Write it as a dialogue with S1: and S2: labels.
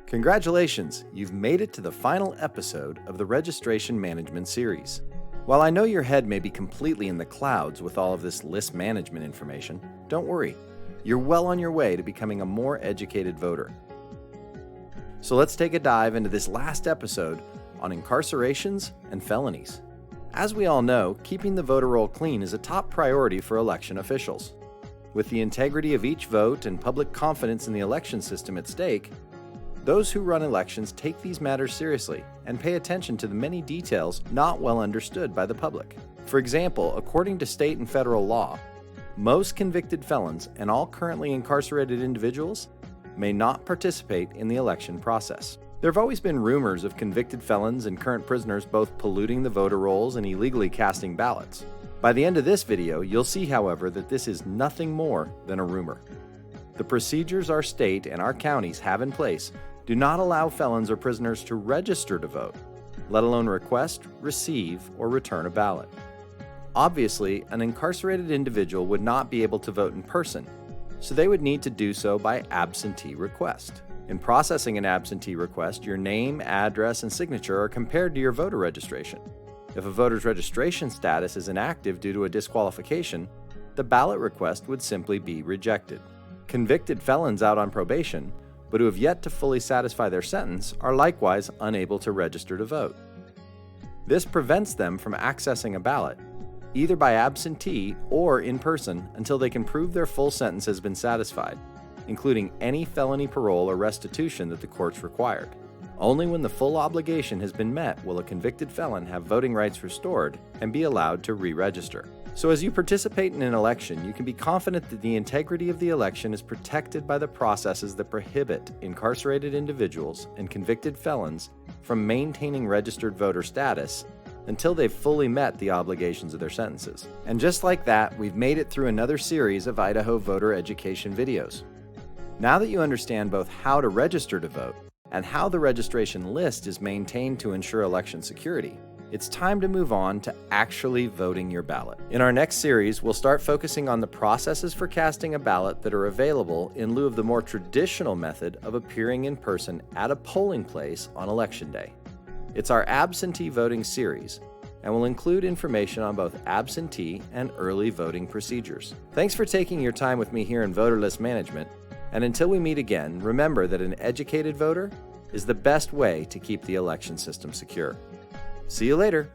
S1: Congratulations, you've made it to the final episode of the Registration Management series. While I know your head may be completely in the clouds with all of this list management information, don't worry. You're well on your way to becoming a more educated voter. So let's take a dive into this last episode on incarcerations and felonies. As we all know, keeping the voter roll clean is a top priority for election officials. With the integrity of each vote and public confidence in the election system at stake, those who run elections take these matters seriously and pay attention to the many details not well understood by the public. For example, according to state and federal law, most convicted felons and all currently incarcerated individuals may not participate in the election process. There have always been rumors of convicted felons and current prisoners both polluting the voter rolls and illegally casting ballots. By the end of this video, you'll see, however, that this is nothing more than a rumor. The procedures our state and our counties have in place do not allow felons or prisoners to register to vote, let alone request, receive, or return a ballot. Obviously, an incarcerated individual would not be able to vote in person, so they would need to do so by absentee request. In processing an absentee request, your name, address, and signature are compared to your voter registration. If a voter's registration status is inactive due to a disqualification, the ballot request would simply be rejected. Convicted felons out on probation, but who have yet to fully satisfy their sentence, are likewise unable to register to vote. This prevents them from accessing a ballot, either by absentee or in person, until they can prove their full sentence has been satisfied, including any felony parole or restitution that the courts required. Only when the full obligation has been met will a convicted felon have voting rights restored and be allowed to re-register. So as you participate in an election, you can be confident that the integrity of the election is protected by the processes that prohibit incarcerated individuals and convicted felons from maintaining registered voter status until they've fully met the obligations of their sentences. And just like that, we've made it through another series of Idaho voter education videos. Now that you understand both how to register to vote and how the registration list is maintained to ensure election security, it's time to move on to actually voting your ballot. In our next series, we'll start focusing on the processes for casting a ballot that are available in lieu of the more traditional method of appearing in person at a polling place on Election Day. It's our absentee voting series, and will include information on both absentee and early voting procedures. Thanks for taking your time with me here in Voter List Management, and until we meet again, remember that an educated voter is the best way to keep the election system secure. See you later.